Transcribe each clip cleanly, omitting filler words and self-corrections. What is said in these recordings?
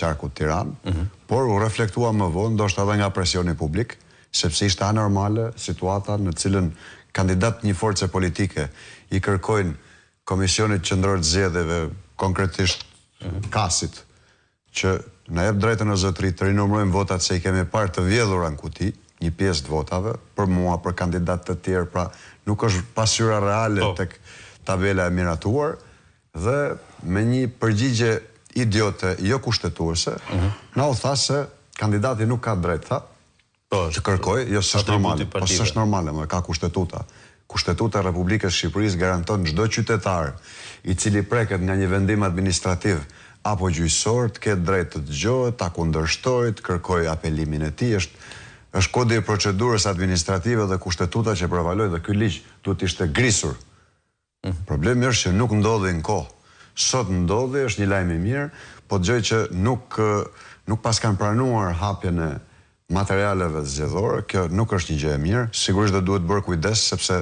qarkut Tiranë, por u reflektua më vonë, ndoshta edhe nga presioni publik, sepse ishte anormale situata në cilën kandidat një force politike i kërkojnë Komisionit Qendror të Zgjedhjeve, konkretisht Kasit, që na jep drejtën o zotëri të rinumërojmë votat se i kemi parë të vjedhura në kuti, një pjesë të votave, për mua, për kandidat të tjerë, pra nuk është pasyra reale tek tabela e miratuar, dhe me një përgjigje idiote, jo kushtetuese, na u tha se kandidati nuk ka drejt, tha, që kërkoj, jo s'është normale, po s'është normale, më ka kushtetuta. Kushtetuta e Republikës Shqipërisë garanton çdo qytetar i cili preket nga një vendim administrativ apo gjyqësor të ketë drejt të dëgjohet, ta kundërshtojë, të kërkojë apelimin e tij, është kodi i procedurës administrative dhe kushtetuta që prevaloj dhe ky ligj duhet ishte grisur. Problemi është që nuk ndodhi në kohë. Sot ndodhi, është një lajm i mirë, po dëgjoj që nuk pas kanë pranuar hapjen e materialeve zgjedhore, kjo nuk është një gjë e mirë, sigurisht do duhet bërë kujdes, sepse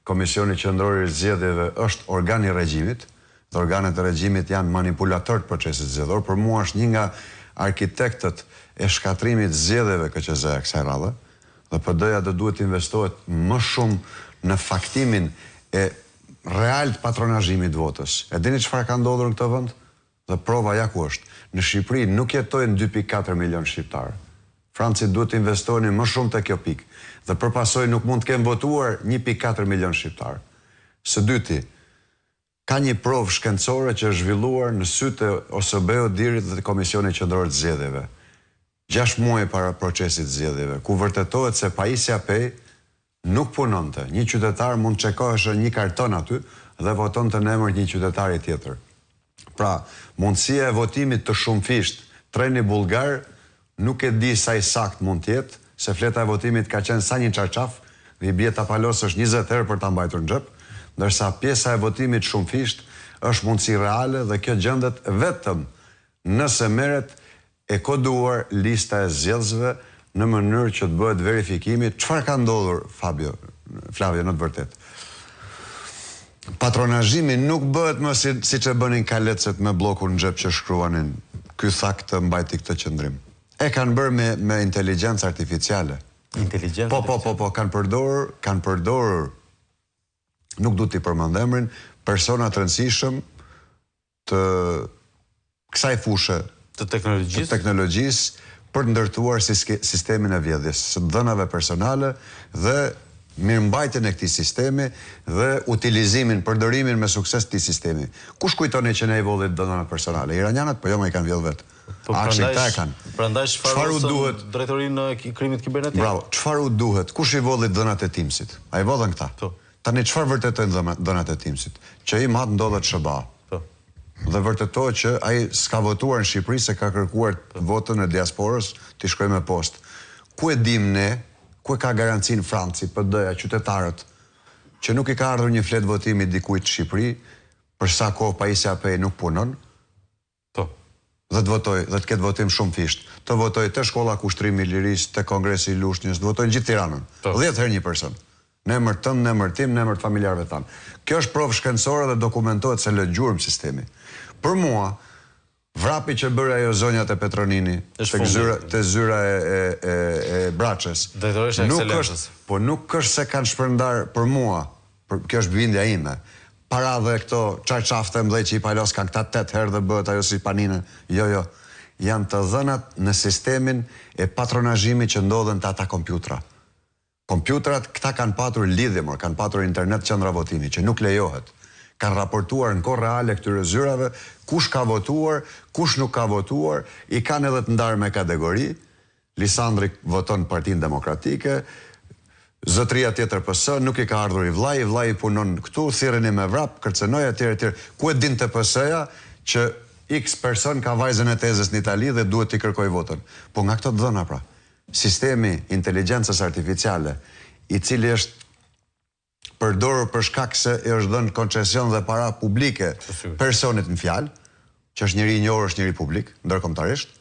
Komisioni Qendror i Zgjedhjeve është organ i regjimit, dhe organet e regjimit janë manipulator të procesit zgjedhor. Për mua është një nga arkitektët e shkatrimit zgjedhjeve KQZ-ja kësaj radhe, dhe PD-ja do duhet investohet më shumë në faktimin e real të patronazhimit të votës. E dini çfarë ka ndodhur në këtë vend? Dhe prova ja ku është. Në Shqipëri nuk jetojnë 2.4 milion shqiptarë. Francit duhet të investojnë më shumë të kjo pikë. Dhe përpasoj nuk mund të kemë votuar 1.4 milion shqiptarë. Së dyti, ka një provë shkencore që është zhvilluar në sytë e OSB-ut, Dirit dhe Komisionit Qendror të Zgjedhjeve. 6 muaj para procesit zgjedhjeve, ku vërtetohet se pajisja pej nuk punonte. Një qytetar mund të çekoheshë një karton aty dhe votonte në emër një qytetari tjetër. Pra, mundësia e votimit të shumëfisht, treni bullgar nuk e di sa i sakt mund të jetë, se fleta e votimit ka qenë sa një çarçaf, dhe i bie ta palosësh 20 herë për ta mbajtur në xhep, ndërsa pjesa e votimit shumëfisht është mundësi reale dhe kjo gjendet vetëm nëse merret e koduar lista e zgjedhësve në mënyrë që të bëhet verifikimi çfarë ka ndodhur, Flavio, në të vërtetë. Patronazhimi nuk bëhet më siç e bënin kalecet me bllokun në xhep që shkruanin ky tha këtë mbajti këtë qendrim. E kanë bërë me inteligjencë artificiale. Po, kanë përdorur, nuk du t'i përmend emrin, persona të rëndësishëm të kësaj fushë të teknologjisë për të ndërtuar sistemin e vjedhjes, së dhënave personale dhe mirëmbajtjen e këtij sistemi dhe utilizimin, përdorimin me sukses të këtij sistemi. Kush kujtoni që ne i vollit dhënat personale? Iranianët, po jo më i kanë vjedh vetë. Prandaj çfarë duhet drejtorinë e krimit kibernetik? Bravo, çfarë u duhet? Kush i vollit dhënat e Teamsit? Ai vodhen këta. Tani çfarë vërtetojnë dhënat e Teamsit? Që i madh ndodhet SBA. Dhe vërtetohet që ai s'ka votuar në Shqipëri se ka kërkuar votën e diasporës t'i shkojë me postë. Ku e dim ne, ku e ka garancinë Franci, PD-ja, qytetarët, që nuk i ka ardhur një fletë votimi dikujt në Shqipëri, për sa kohë pajisja pej nuk punon, dhe të votoj, dhe të ketë votim shumëfisht. Të votoj të shkolla Kushtrimi i Lirisë, të Kongresi i Lushnjës, të votojnë gjithë Tiranën. 10 herë një person. Në emër tënd, në emër tim, në emër të familjarëve tanë. Kjo është provë shkencore dhe dokumentohet se lë gjurmë sistemi. Për mua, vrapi që bëre ajo zonjat e Petronini, te zyra e Braçës, nuk është se kanë shpërndar për mua, kjo është bindja ime, para dhe këto çarçafte mbledh që i palos kanë këta 8 herë dhe bëhet ajo si panine. Jo, janë të dhënat në sistemin e patronazhimit që ndodhen te ata kompjutra. Kompjutrat këta kanë patur lidhje, kanë patur internet qendra votimi, që nuk lejohet. Kanë raportuar në kohë reale këtyre zyrave kush ka votuar, kush nuk ka votuar, i kanë edhe të ndarë me kategori. Lisandri voton Partinë Demokratike, zotëria tjetër PS, nuk i ka ardhur i vllai punon këtu, thirreni me vrap, kërcenoj etj. Ku e dinte PS-ja që X person ka vajzën e tezës në Itali dhe duhet t'i kërkoj votën. Po nga këto dhëna pra, sistemi inteligjencës artificiale, i cili është përdorur për shkak se i është dhënë koncesion dhe para publike personit në fjalë, që është njëri i njohur, është njëri publik, ndërkombëtarisht,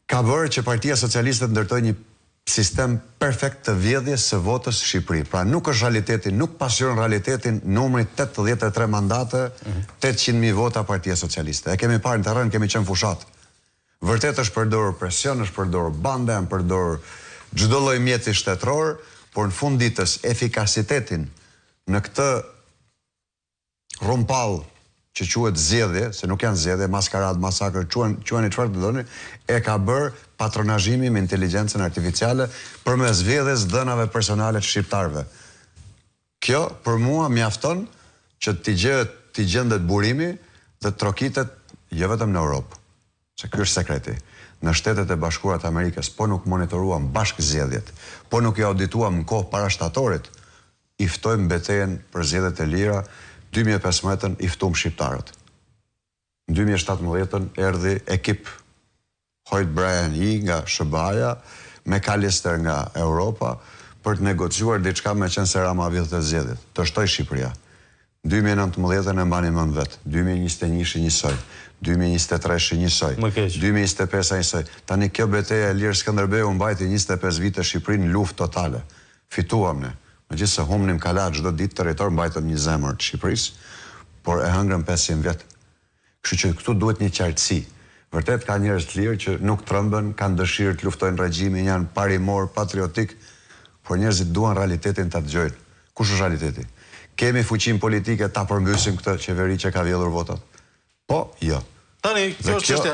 ka bërë që Partia Socialiste të ndërtojë një sistem perfekt të vjedhjes së votës Shqipëri. Pra nuk është realiteti, nuk pasqyron realitetin numri 83 mandate, 800.000 vota Partia Socialiste. E kemi parë në terren, kemi qenë fushat. Vërtet është përdorur presion, është përdorur bande, janë përdorur çdo lloj mjeti shtetëror, por në fund ditës efikasitetin në këtë rumpall që quhet zgjedhje, se nuk janë zgjedhje, maskarad, masakër, quheni çfarë të doni, e ka bërë patronazhimi me inteligjencën artificiale përmes vjedhjes dhënave personale të shqiptarëve. Kjo për mua mjafton që t'i gjendet burimi dhe trokitet jo vetëm në Europë, se ky është sekreti. Në Shtetet e Bashkuara të Amerikës, po nuk monitoruam bashkë zgjedhjet, po nuk i audituam në kohë parashtatorit, i ftojmë betejën për zgjedhjet e lira. 2015 i ftuam shqiptarët. Në 2017 erdhi ekip Hoyt Brian I nga SBA-ja, McAllister nga Europa, për të negociuar diçka me qenë se Rama vjedhë të zgjedhjet. Të shtoj Shqipëria. 2019 e mbani mend vet, 2021 njësoj, 2023 njësoj, 2025 njësoj. Tani kjo betejë e Ilir Skënderbeu mbajti 25 vite Shqipërinë në luftë totale. Fituam ne. Megjithëse humnim kalat çdo ditë territor mbajtëm një zemër të Shqipërisë, por e hëngrëm 500 vjet. Kështu që këtu duhet një qartësi. Vërtet ka njerëz të lirë që nuk trëmbën, kanë dëshirë të luftojnë regjimin, janë parimor, patriotik, por njerëzit duan realitetin ta dëgjojnë. Kush është realiteti? Kemi fuqinë politike ta përmbysim këtë qeveri që ka vjedhur votat? Po, jo. Tani, kjo është çështja.